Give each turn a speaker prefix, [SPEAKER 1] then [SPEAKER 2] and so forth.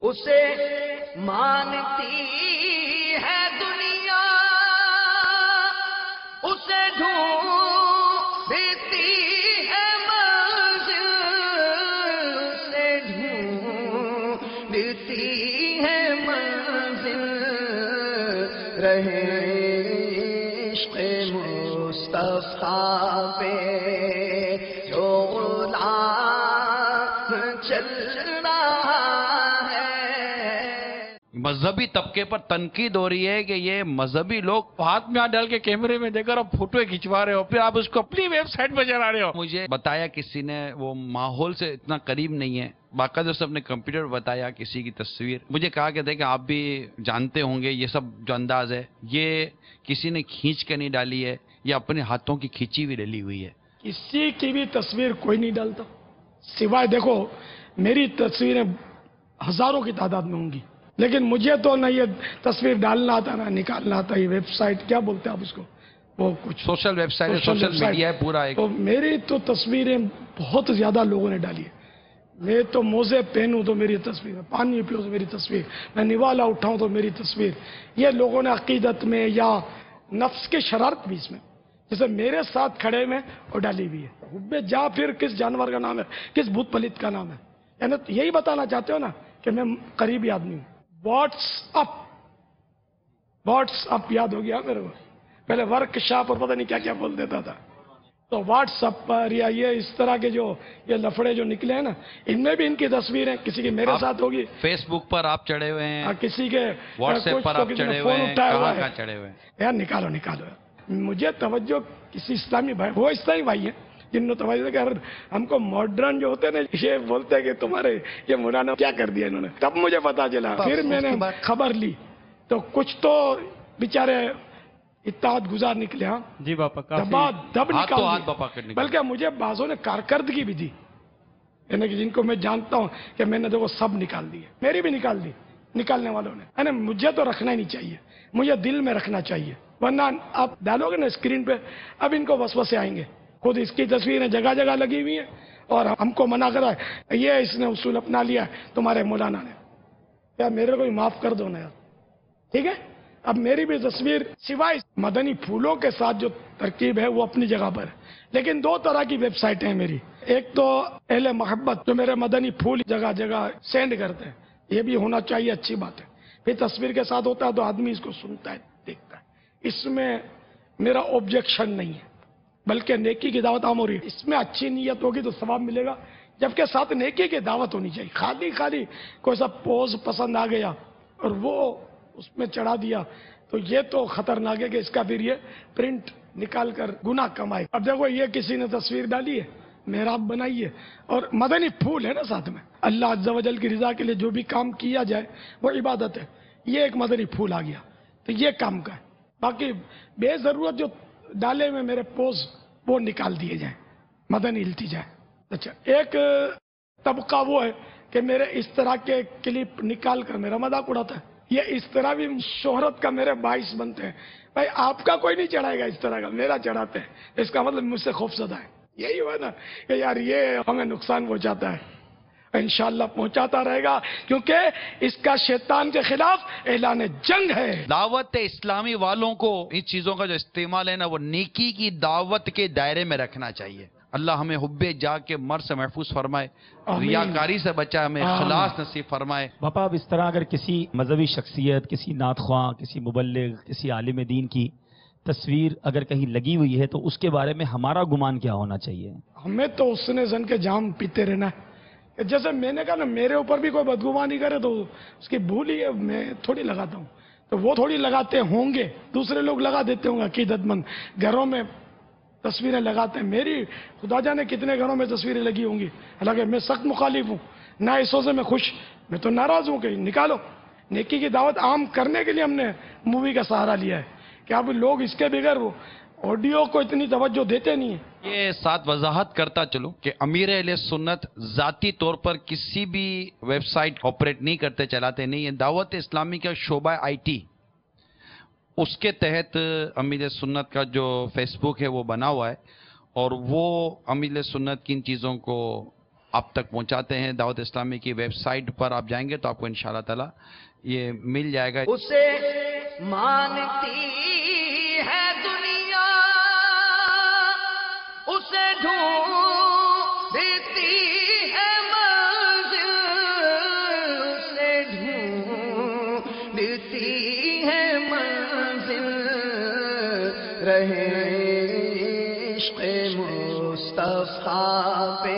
[SPEAKER 1] اسے مانتی ہے دنیا، اسے ڈھونڈتی ہے منزل، اسے ڈھونڈتی ہے منزل، رہے عشق مصطفیٰ پہ جو غلام چل رہا ہے۔
[SPEAKER 2] مذہبی طبقے پر تنقید ہو رہی ہے کہ یہ مذہبی لوگ ہاتھ میں ہاتھ ڈال کے کیمرے میں دیکھ کر اب فوٹو کھنچوا رہے ہو، پھر آپ اس کو اپنی ویب سائٹ پہ چلا رہے ہو۔ مجھے بتایا کسی نے، وہ ماحول سے اتنا قریب نہیں ہے، باقاعدہ سے اپنے کمپیوٹر بتایا کسی کی تصویر، مجھے کہا کہ دیکھیں آپ بھی جانتے ہوں گے یہ سب جو انداز ہے یہ کسی نے کھینچ کے نہیں ڈالی ہے، یہ اپنے ہاتھوں کی کھینچی ہوئی ڈلی ہوئی ہے۔
[SPEAKER 3] کسی کی بھی تصویر کوئی نہیں ڈالتا، سوائے دیکھو میری تصویریں ہزاروں کی تعداد میں ہوں گی، لیکن مجھے تو نہ یہ تصویر ڈالنا آتا نہ نکالنا آتا۔ یہ ویب سائٹ کیا بولتے ہیں آپ اس کو، وہ کچھ
[SPEAKER 2] سوشل ویب سائٹ ہے، سوشل میڈیا ہے پورا ایک۔
[SPEAKER 3] تو میری تو تصویریں بہت زیادہ لوگوں نے ڈالی ہے۔ میں تو موزے پہنوں تو میری تصویر، پانی پیوں تو میری تصویر، میں نوالا اٹھاؤں تو میری تصویر۔ یہ لوگوں نے عقیدت میں یا نفس کی شرارت بھی اس میں، جیسے میرے ساتھ کھڑے میں اور ڈالی بھی ہے۔ حب جا پھر کس جانور کا نام ہے، کس بھوت پلت کا نام ہے؟ یعنی یہی بتانا چاہتے ہو نا کہ میں قریبی آدمی ہوں۔ واٹس اپ یاد ہو گیا میرے کو، پہلے ورک شاپ اور پتہ نہیں کیا کیا بول دیتا تھا۔ تو واٹس اپ پر یا یہ اس طرح کے جو یہ لفڑے جو نکلے ہیں نا، ان میں بھی ان کی تصویریں، کسی کی میرے ساتھ ہوگی،
[SPEAKER 2] فیس بک پر آپ چڑھے ہوئے ہیں،
[SPEAKER 3] کسی کے
[SPEAKER 2] واٹس ایپ پر آپ چڑھے ہوئے ہیں، کہاں چڑھے ہوئے ہیں؟
[SPEAKER 3] یار نکالو۔ مجھے توجہ کسی اسلامی بھائی، وہ اسلامی بھائی ہیں جن نے توجہ کہ ہم کو ماڈرن جو ہوتے ہیں نا، یہ بولتے ہیں کہ تمہارے یہ مولانا کیا کر دیا انہوں نے، تب مجھے پتا چلا۔ پھر میں نے خبر لی تو کچھ تو بیچارے اطاعت گزار نکلے، ہاں
[SPEAKER 4] جی باپا،
[SPEAKER 3] دب نکال دی،
[SPEAKER 2] دی،
[SPEAKER 3] بلکہ مجھے بعضوں نے کارکردگی بھی دی، یعنی کہ جن کو میں جانتا ہوں کہ میں نے دیکھو سب نکال دی، میری بھی نکال دی نکالنے والوں نے۔ یعنی مجھے تو رکھنا ہی نہیں چاہیے، مجھے دل میں رکھنا چاہیے، ورنہ آپ ڈالو گے نا اسکرین پہ، اب ان کو وسوسے آئیں گے۔ خود اس کی تصویریں جگہ جگہ لگی ہوئی ہیں اور ہم کو منع کرا ہے، یہ اس نے اصول اپنا لیا ہے تمہارے مولانا نے، یا میرے کو معاف کر دو نا یار، ٹھیک ہے؟ اب میری بھی تصویر سوائے مدنی پھولوں کے ساتھ جو ترکیب ہے وہ اپنی جگہ پر ہے، لیکن دو طرح کی ویب سائٹیں ہیں میری۔ ایک تو اہل محبت جو میرے مدنی پھول جگہ جگہ سینڈ کرتے ہیں، یہ بھی ہونا چاہیے، اچھی بات ہے۔ پھر تصویر کے ساتھ ہوتا ہے تو آدمی اس کو سنتا ہے، دیکھتا ہے، اس میں میرا آبجیکشن نہیں ہے، بلکہ نیکی کی دعوت عام ہو رہی ہے۔ اس میں اچھی نیت ہوگی تو ثواب ملے گا، جبکہ ساتھ نیکی کی دعوت ہونی چاہیے۔ خالی کوئی سا پوز پسند آ گیا اور وہ اس میں چڑھا دیا تو یہ تو خطرناک ہے کہ اس کا پھر یہ پرنٹ نکال کر گناہ کمائے۔ اب دیکھو یہ کسی نے تصویر ڈالی ہے، محراب بنائی ہے اور مدنی پھول ہے نا ساتھ میں، اللہ عز و جل کی رضا کے لیے جو بھی کام کیا جائے وہ عبادت ہے، یہ ایک مدنی پھول آ گیا تو یہ کام کا ہے۔ باقی بے ضرورت جو ڈالے میں میرے پوز وہ نکال دیے جائیں، مدنی التی جائے۔ اچھا، ایک طبقہ وہ ہے کہ میرے اس طرح کے کلپ نکال کر میرا مذاق اڑاتا ہے، یہ اس طرح بھی شہرت کا میرے باعث بنتے ہیں۔ بھائی آپ کا کوئی نہیں چڑھائے گا اس طرح کا، میرا چڑھاتے ہیں، اس کا مطلب مجھ سے خوف زدہ ہے، یہی ہوا نا کہ یار یہ ہمیں نقصان پہنچاتا ہے، انشاءاللہ پہنچاتا رہے گا، کیونکہ اس کا شیطان کے خلاف اعلان جنگ ہے۔
[SPEAKER 2] دعوت اسلامی والوں کو ان چیزوں کا جو استعمال ہے نا، وہ نیکی کی دعوت کے دائرے میں رکھنا چاہیے۔ اللہ ہمیں حب جا کے مر سے محفوظ فرمائے، ریاکاری سے بچائے، ہمیں اخلاص نصیب فرمائے۔
[SPEAKER 4] باپا اب اس طرح اگر کسی مذہبی شخصیت، کسی نعت خواں، کسی مبلغ، کسی عالم دین کی تصویر اگر کہیں لگی ہوئی ہے تو اس کے بارے میں ہمارا گمان کیا ہونا چاہیے؟
[SPEAKER 3] ہمیں تو اس نے زن کے جام پیتے رہنا ہے۔ جیسے میں نے کہا نا، میرے اوپر بھی کوئی بدگمانی کرے تو اس کی بھول ہی ہے، میں تھوڑی لگاتا ہوں، تو وہ تھوڑی لگاتے ہوں گے، دوسرے لوگ لگا دیتے ہوں گے، عقیدت مند گھروں میں تصویریں لگاتے ہیں۔ میری خدا جانے کتنے گھروں میں تصویریں لگی ہوں گی، حالانکہ میں سخت مخالف ہوں، نہ اس سے میں خوش، میں تو ناراض ہوں کہ نکالو۔ نیکی کی دعوت عام کرنے کے لیے ہم نے مووی کا سہارا لیا ہے کہ اب لوگ اس کے بغیر وہ آڈیو کو اتنی توجہ دیتے نہیں ہیں۔
[SPEAKER 2] یہ ساتھ وضاحت کرتا چلوں کہ امیر اہل سنت ذاتی طور پر کسی بھی ویب سائٹ آپریٹ نہیں کرتے، چلاتے نہیں ہیں۔ دعوت اسلامی کا شعبہ آئی ٹی، اس کے تحت امیر سنت کا جو فیس بک ہے وہ بنا ہوا ہے، اور وہ امیر سنت کی ان چیزوں کو آپ تک پہنچاتے ہیں. دعوت اسلامی کی ویب سائٹ پر آپ جائیں گے تو آپ کو انشاءاللہ تعالی یہ مل جائے گا.
[SPEAKER 1] اسے مانتی ہے دنیا، اسے ڈھونڈتی ہے منزل، اسے ڈھونڈتی ہے منزل، رہے عشق مصطفیٰ پہ